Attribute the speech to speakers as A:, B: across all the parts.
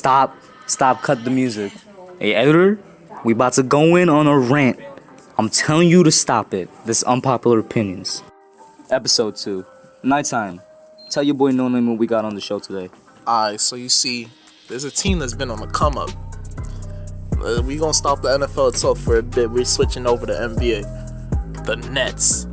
A: Stop, cut the music. Hey, editor, we about to go in on a rant. I'm telling you to stop it. This unpopular opinions. Episode 2, nighttime. Tell your boy Noname what we got on the show today.
B: Alright, so you see, there's a team that's been on the come up. We gonna stop the NFL talk for a bit. We're switching over to NBA. The Nets.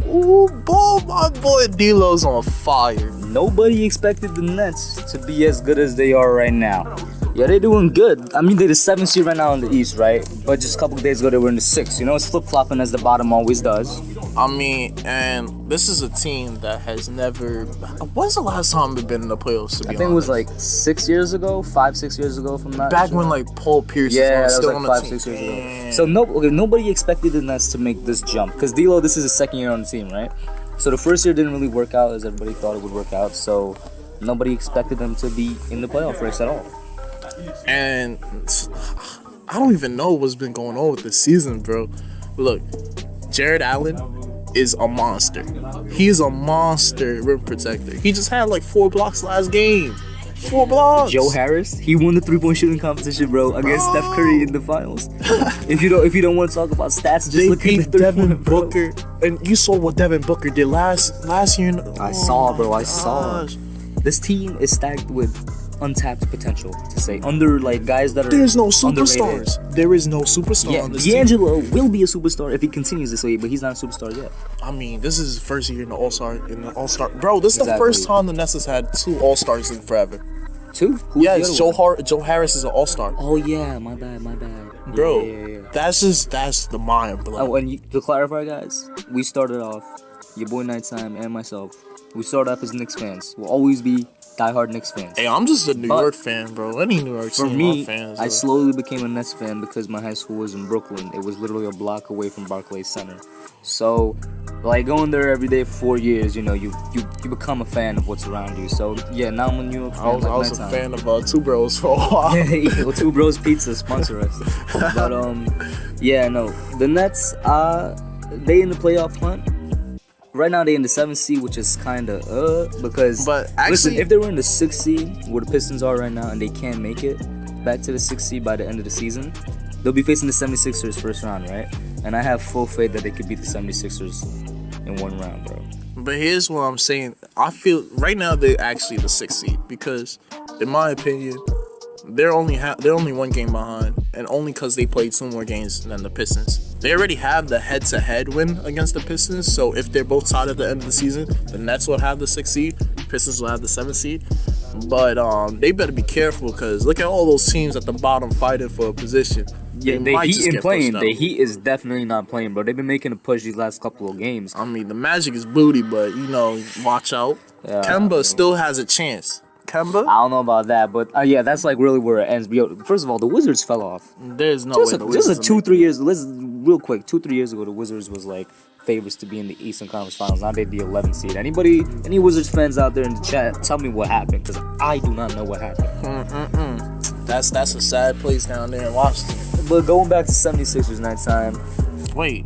B: Ooh, boy, my boy D-Lo's on fire.
A: Nobody expected the Nets to be as good as they are right now. Yeah, they're doing good. I mean, they're the 7th seed right now in the East, right? But just a couple of days ago, they were in the 6th. You know, it's flip-flopping as the bottom always does.
B: I mean, and this is a team that has never... When's the last time they've been in the playoffs, to be honest?
A: I think it was like 6 years ago, 5-6 years ago from that.
B: Back when, like, Paul Pierce
A: was
B: still
A: like
B: on the
A: 5-6
B: team.
A: years ago. So nobody expected the Nets to make this jump. Because D-Lo, this is his second year on the team, right? So the first year didn't really work out as everybody thought it would work out. So nobody expected them to be in the playoff race at all.
B: And I don't even know what's been going on with this season, bro. Look, Jared Allen is a monster. He's a monster rim protector. He just had like 4 blocks last game. 4 blocks.
A: Joe Harris, he won the 3-point shooting competition, bro, against Steph Curry in the finals. if you don't want to talk about stats, just look at the
B: Devin Booker. And you saw what Devin Booker did last year.
A: I saw. This team is stacked with untapped potential, to say, under like guys that are
B: There's no superstars.
A: Underrated.
B: There is no superstar
A: Yeah,
B: on this
A: D'Angelo
B: team.
A: will be a superstar if he continues this way, but he's not a superstar yet.
B: I mean, this is his first year in the All-Star. Bro, this is the
A: Exactly.
B: first time the Nets has had 2 All-Stars in forever.
A: 2? Who's
B: Yeah,
A: the
B: it's
A: other one?
B: Joe Harris is an All-Star.
A: Oh yeah, my bad.
B: Bro,
A: Yeah.
B: that's the mind blowing.
A: Oh, and to clarify, guys, we started off, your boy Nighttime and myself, we started off as Knicks fans. We'll always be diehard Knicks fans.
B: Hey, I'm just a New York fan, bro. Any New York
A: For
B: team,
A: me,
B: I'm fans.
A: I slowly became a Nets fan because my high school was in Brooklyn. It was literally a block away from Barclays Center. So, like going there every day for 4 years, you know, you become a fan of what's around you. So yeah, now I'm a New York fan.
B: I was a fan of Two Bros for a while.
A: Well, Two Bros Pizza sponsor us. But yeah, no, the Nets, they in the playoff hunt. Right now they in the 7th seed, which is kind of because
B: But actually,
A: listen, if they were in the 6th seed where the Pistons are right now and they can't make it back to the 6th seed by the end of the season, they'll be facing the 76ers first round, right? And I have full faith that they could beat the 76ers in one round, bro.
B: But here's what I'm saying. I feel right now they're actually the 6th seed because, in my opinion, they're only 1 game behind, and only because they played 2 more games than the Pistons. They already have the head-to-head win against the Pistons, so if they're both tied at the end of the season, the Nets will have the 6th seed, Pistons will have the 7th seed. But they better be careful because look at all those teams at the bottom fighting for a position.
A: Yeah,
B: They might just
A: Heat
B: get
A: ain't playing.
B: pushed out.
A: The Heat is definitely not playing, bro. They've been making a push these last couple of games.
B: I mean, the Magic is booty, but you know, watch out.
A: Yeah.
B: Kemba still has a chance. Kemba?
A: I don't know about that, but yeah, that's like really where it ends. Yo, first of all, the Wizards fell off.
B: There's no
A: Just
B: way.
A: a
B: the Wizards
A: 2-3 years. Real quick, 2-3 years ago, the Wizards was like favorites to be in the Eastern Conference Finals. Now they're the 11th seed. Any Wizards fans out there in the chat, tell me what happened, because I do not know what happened.
B: That's a sad place down there in Washington.
A: But going back to 76ers nighttime,
B: Wait,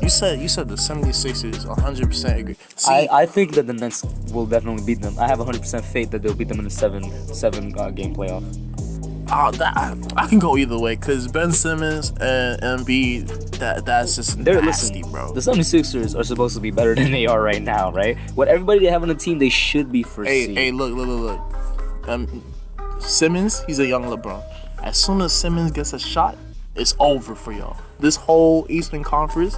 B: you said the 76ers 100% agree. See,
A: I think that the Nets will definitely beat them. I have 100% faith that they'll beat them in the 7 game playoff.
B: I can go either way because Ben Simmons and Embiid, that's just nasty, bro.
A: The 76ers are supposed to be better than they are right now, right? With everybody they have on the team, they should be first seed.
B: Hey, look. Simmons, he's a young LeBron. As soon as Simmons gets a shot, it's over for y'all. This whole Eastern Conference,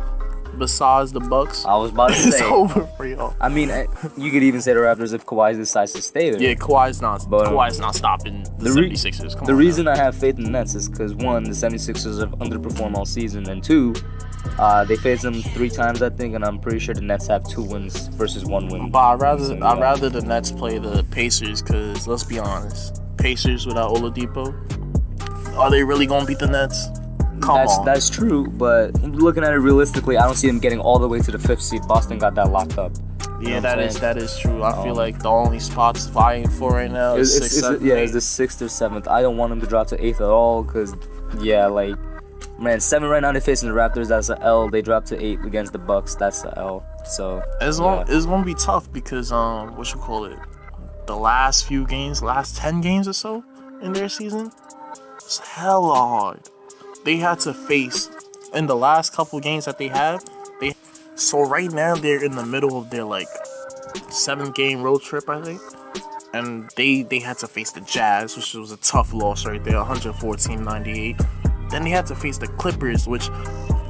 B: besides the Bucks,
A: I was about to
B: it's
A: say.
B: over for y'all.
A: I mean, you could even say the Raptors if Kawhi decides to stay there.
B: Yeah, Kawhi's not stopping the
A: The
B: 76ers. Come
A: the
B: on,
A: reason
B: man.
A: I have faith in the Nets is because, 1, the 76ers have underperformed all season, and 2, they faced them 3 times, I think, and I'm pretty sure the Nets have 2 wins versus 1 win.
B: But I'd rather the Nets play the Pacers because let's be honest, Pacers without Oladipo, are they really gonna beat the Nets? Come on.
A: That's true, but looking at it realistically, I don't see them getting all the way to the 5th seed. Boston got that locked up. You know
B: Yeah,
A: what
B: that is true. I feel like the only spots vying for right now is 6th, 7th,
A: it's the 6th or 7th. I don't want them to drop to 8th at all because, man, 7 right now they're facing the Raptors. That's an L. They dropped to 8 against the Bucks. That's an L. So
B: it's gonna be tough because the last few games, last 10 games or so in their season, it's hella hard. They had to face in the last couple games that they have. So right now they're in the middle of their like 7th game road trip, I think, and they had to face the Jazz, which was a tough loss right there, 114-98. Then they had to face the Clippers, which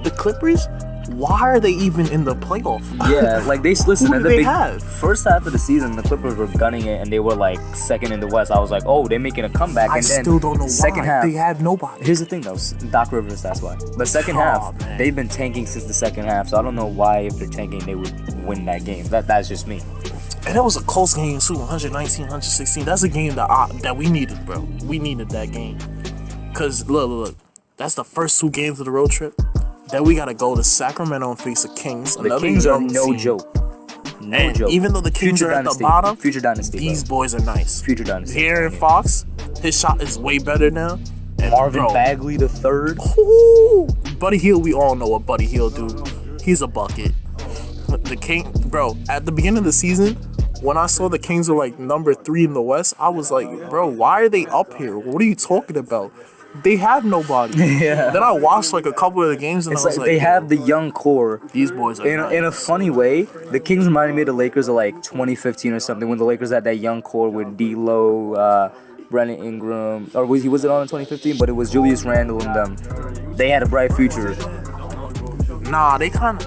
B: the Clippers, why are they even in the playoff?
A: Yeah, like listen.
B: Who do they have?
A: First half of the season, the Clippers were gunning it, and they were like 2nd in the West. I was like, oh, they're making a comeback.
B: I
A: And then
B: still don't know
A: second
B: why.
A: half,
B: They have nobody.
A: Here's the thing, though, Doc Rivers. That's why. The second half,
B: man.
A: they've been tanking since the second half. So I don't know why, if they're tanking, they would win that game. That's just me.
B: And that was a close game too, 119-116. That's a game that we needed, bro. We needed that game. Cause look, that's the first 2 games of the road trip. Then we gotta go to Sacramento and face the Kings.
A: The Kings are no joke. No joke.
B: Even though the Kings
A: Future
B: are
A: dynasty.
B: at the bottom,
A: Future dynasty.
B: these boys are nice.
A: Future dynasty.
B: Aaron Fox, his shot is way better now. And
A: Marvin
B: bro,
A: Bagley the third.
B: ooh, Buddy Hield, we all know what Buddy Hield do. He's a bucket. The King, bro, at the beginning of the season, when I saw the Kings were like number 3 in the West, I was like, bro, why are they up here? What are you talking about? They have nobody.
A: Yeah.
B: Then I watched like a couple of the games and
A: It's
B: I was
A: like
B: like,
A: they have the young core.
B: these boys are
A: In a
B: nice.
A: funny way, the Kings reminded me of the Lakers of like 2015 or something, when the Lakers had that young core with D'Lo, Brandon Ingram, or was it on in 2015? But it was Julius Randle and them. They had a bright future.
B: Nah, they kind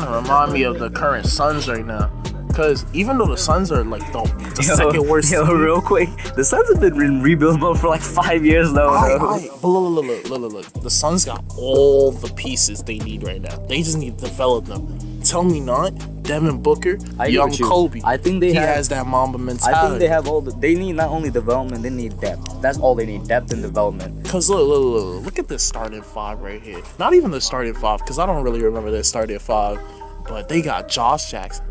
B: of remind me of the current Suns right now. Because even though the Suns are like the second worst
A: Yo,
B: team,
A: real quick, the Suns have been in rebuild mode for like 5 years now. bro.
B: But look. The Suns got all the pieces they need right now. They just need to develop them. Tell me not. Devin Booker,
A: I agree
B: young
A: with you.
B: Kobe.
A: I think they
B: he
A: have-
B: has that Mamba mentality.
A: I think they have they need not only development, they need depth. That's all they need, depth and development.
B: Cause look at this starting 5 right here. Not even the starting 5, cause I don't really remember their starting 5. But they got Josh Jackson.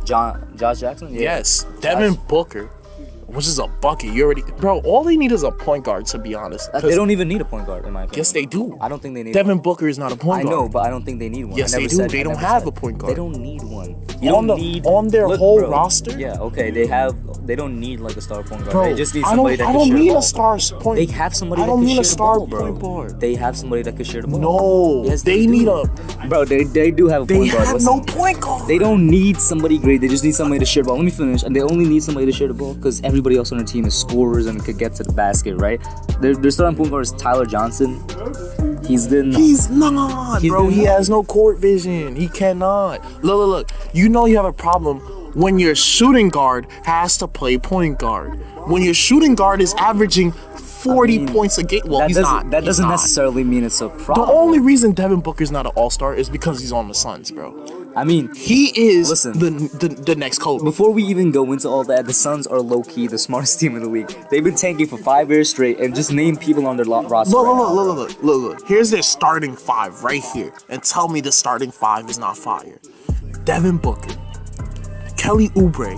A: Josh Jackson? Yeah.
B: Yes, Devin Booker, which is a bucket. You already, bro. All they need is a point guard, to be honest.
A: They don't even need a point guard, in my opinion.
B: Yes, they do.
A: I don't think they need
B: Devin Booker is not a point
A: I
B: guard.
A: know, but I don't think they need one.
B: Yes,
A: I
B: they
A: never
B: do.
A: said-
B: They
A: I
B: don't
A: never
B: have
A: said-
B: a point guard.
A: They don't need one.
B: On their whole roster?
A: Yeah, okay. They don't need like a star point guard.
B: Bro,
A: They just need
B: I
A: somebody
B: don't
A: that can share the
B: mean
A: ball.
B: a star point.
A: They have somebody
B: I
A: that
B: don't
A: can
B: mean
A: share
B: a
A: the
B: star
A: ball, bro.
B: point guard.
A: They have somebody that can share the ball.
B: No,
A: Yes,
B: they
A: do.
B: need a.
A: Bro, they do have a
B: They
A: point guard.
B: have
A: Listen.
B: no point guard.
A: They don't need somebody great. They just need somebody to share the ball. Let me finish. And they only need somebody to share the ball because everybody else on their team is scorers and could get to the basket, right? Their starting point guard is Tyler Johnson. He's not,
B: Bro. He has no court vision. He cannot. Look. You know you have a problem when your shooting guard has to play point guard. When your shooting guard is averaging 40 points a game. Well, he's not.
A: That
B: He's
A: doesn't
B: not.
A: necessarily mean it's a
B: The
A: problem.
B: only reason Devin Booker's not an all-star is because he's on the Suns, bro.
A: I mean,
B: He is
A: Listen.
B: the next Kobe.
A: before we even go into all that, the Suns are low-key the smartest team in the league. They've been tanking for 5 years straight, and just name people on their roster. right now, bro.
B: Look. Here's their starting 5 right here. And tell me the starting 5 is not fire. Devin Booker, Kelly Oubre,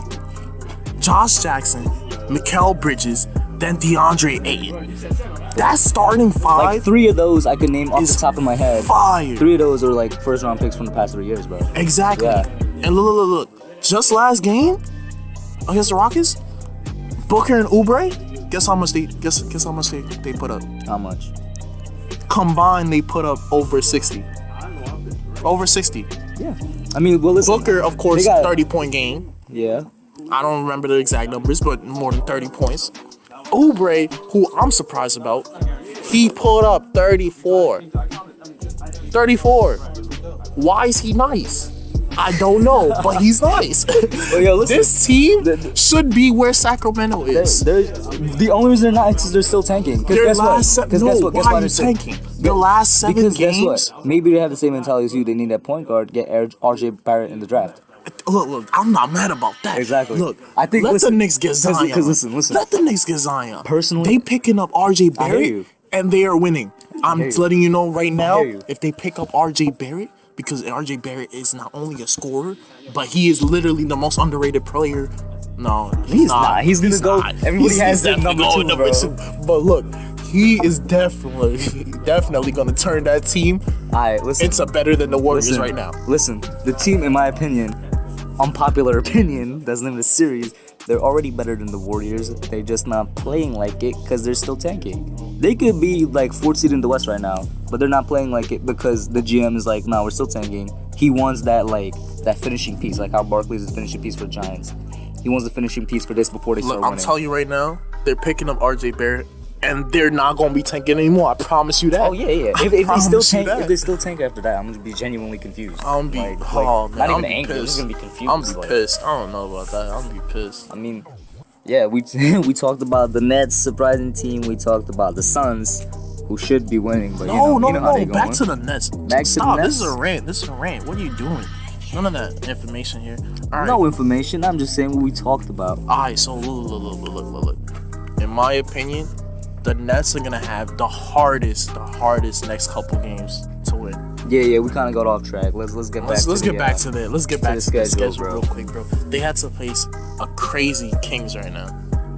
B: Josh Jackson, Mikal Bridges, then DeAndre Ayton. That starting 5
A: Like 3 of those I could name off the
B: is
A: top of my head.
B: fire.
A: 3 of those are like first-round picks from the past 3 years, bro.
B: Exactly.
A: Yeah.
B: And look. Just last game against the Rockets, Booker and Oubre, guess how much they put up?
A: How much?
B: Combined, they put up over 60. Over 60.
A: Yeah. I mean, well, listen.
B: Booker, of course,
A: They got-
B: 30-point game.
A: Yeah.
B: I don't remember the exact numbers, but more than 30 points. Oubre, who I'm surprised about, he put up 34. 34. Why is he nice? I don't know, but he's nice.
A: Well, yo, listen.
B: This team should be where Sacramento is.
A: The only reason they're not is they're still tanking.
B: Their
A: Guess what?
B: last
A: Because
B: no,
A: guess what? Guess
B: why
A: why
B: are you
A: they're still-
B: tanking? The last 7
A: Because
B: games.
A: guess what? Maybe they have the same mentality as you. They need that point guard. Get RJ Barrett in the draft.
B: Look, I'm not mad about that.
A: Exactly.
B: Look,
A: I think-
B: let
A: listen,
B: the Knicks get Zion.
A: because listen.
B: Let the Knicks get Zion.
A: Personally-
B: they picking up RJ
A: I hear
B: Barrett
A: you.
B: and they are winning. I'm
A: hear you.
B: letting you know right now,
A: hear you.
B: if they pick up RJ Barrett, because RJ Barrett is not only a scorer, but he is literally the most underrated player. No,
A: He's not. He's gonna go-
B: not.
A: everybody
B: He's
A: has that
B: definitely
A: number
B: going
A: two, bro.
B: But look, he is definitely gonna turn that team
A: Alright, listen.
B: into better than the Warriors
A: Listen,
B: right now.
A: Listen, the team, in my opinion, unpopular opinion, that's the name of the series, They're already better than the Warriors. They're just not playing like it because they're still tanking. They could be like 4th seed in the West right now, but they're not playing like it because the GM is like, no, we're still tanking. He wants that finishing piece, like how Barkley's is the finishing piece for the Giants. He wants the finishing piece for this before they start winning.
B: I'm telling you right now, they're picking up RJ Barrett, and they're not gonna be tanking anymore. I promise you that.
A: Oh yeah. If they still tank after that, I'm gonna be genuinely confused.
B: I'm be
A: man,
B: not
A: even angry. I'm just gonna be confused.
B: I'm be pissed. I don't know about that. I'm be pissed.
A: I mean, yeah, we talked about the Nets surprising team. We talked about the Suns, who should be winning, but
B: no.
A: Back
B: to the Nets. Stop. This is a rant. What are you doing? None of that information here. All right.
A: No information. I'm just saying what we talked about.
B: Alright, so look. In my opinion, the Nets are gonna have the hardest next couple games to win.
A: Yeah, we kind of got off track. Let's get back.
B: Let's get back to the schedule
A: bro.
B: real quick, bro. They had to face a crazy Kings right now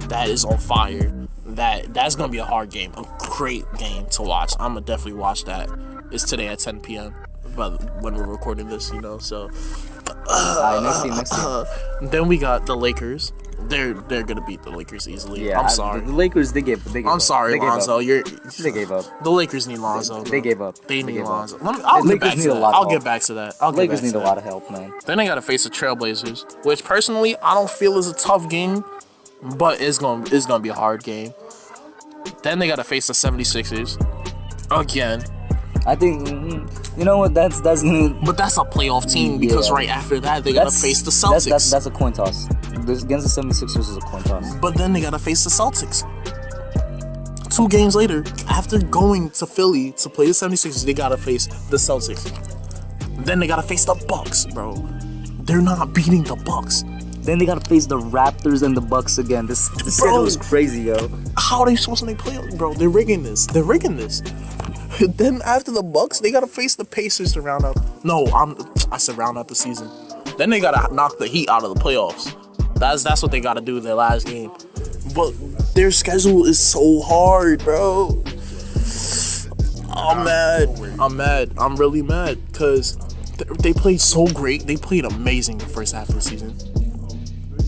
B: that is on fire. That's gonna be a hard game, a great game to watch. I'm gonna definitely watch that. It's today at 10 p.m. But when we're recording this, so.
A: Next team.
B: Then we got the Lakers. They're gonna beat the Lakers easily. Yeah, I'm sorry.
A: The Lakers, they gave
B: I'm sorry, Lonzo.
A: They gave up.
B: The Lakers need Lonzo.
A: They gave up.
B: They need Lonzo. I'll get back to that.
A: Lakers need a lot of help, man.
B: Then they gotta face the Trailblazers, which personally I don't feel is a tough game, but it's gonna be a hard game. Then they gotta face the 76ers again.
A: I think you know what that's gonna.
B: But that's a playoff team because right after that they gotta face the Celtics.
A: That's a coin toss. Against the 76ers is a coin toss.
B: But then they gotta face the Celtics. 2 games later, after going to Philly to play the 76ers, they gotta face the Celtics. Then they gotta face the Bucks, bro. They're not beating the Bucks.
A: Then they gotta face the Raptors and the Bucks again. This schedule is crazy, yo.
B: How are they supposed to make playoffs, bro? They're rigging this. Then after the Bucks, they gotta face the Pacers to round up. No, I said round up the season. Then they gotta knock the Heat out of the playoffs. That's what they gotta do in their last game. But their schedule is so hard, bro. I'm mad. I'm really mad because they played so great. They played amazing the first half of the season.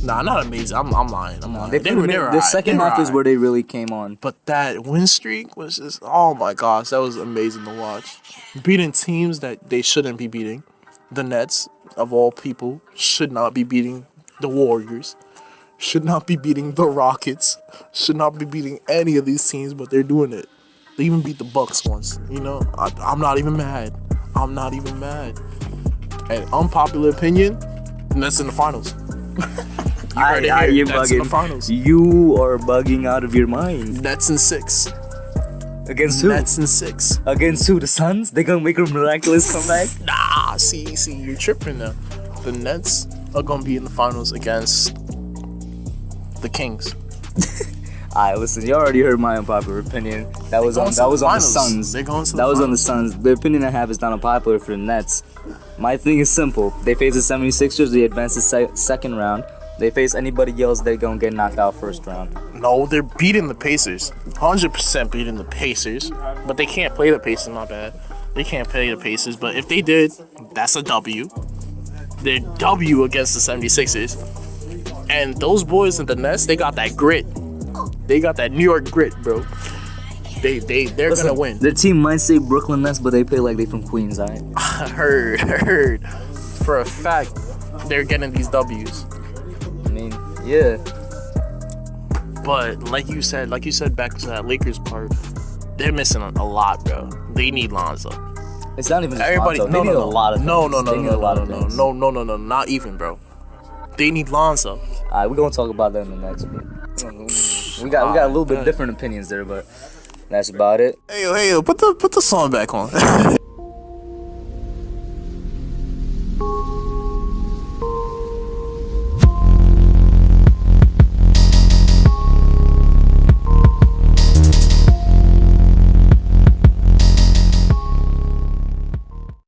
B: Nah, not amazing. I'm lying.
A: The second half is where they really came on.
B: But that win streak was just, oh my gosh, that was amazing to watch. Beating teams that they shouldn't be beating. The Nets, of all people, should not be beating the Warriors. Should not be beating the Rockets. Should not be beating any of these teams, but they're doing it. They even beat the Bucks once. I'm not even mad. And unpopular opinion, Nets in the finals. You heard it here. Nets in the finals.
A: You are bugging out of your mind.
B: Nets in 6.
A: Against who?
B: Nets in 6.
A: Against who? The Suns? They gonna make a miraculous comeback?
B: Nah, see, you're tripping now. The Nets are gonna be in the finals against the Kings.
A: Alright, listen, you already heard my unpopular opinion. That was on the Suns.
B: They're going to
A: that was on the Suns. The opinion I have is not unpopular for the Nets. My thing is simple. They face the 76ers, they advance the second round. They face anybody else, they're gonna get knocked out first round.
B: No, they're beating the Pacers. 100% beating the Pacers. But they can't play the Pacers, not bad. They can't play the Pacers, but if they did, that's a W. They're W against the 76ers. And those boys in the Nets, they got that grit. They got that New York grit, bro. They're gonna win.
A: Their team might say Brooklyn Nets, but they play like they from Queens, alright?
B: I heard. For a fact, they're getting these W's.
A: I mean, yeah.
B: But like you said back to that Lakers part, they're missing a lot, bro. They need Lonzo.
A: It's not even just Lonzo. They need a lot of things.
B: No, not even, bro. They need Lonzo.
A: Alright, we're gonna talk about that in the next bit. We got a little bit different opinions there, but that's about it.
B: Hey, put the song back on.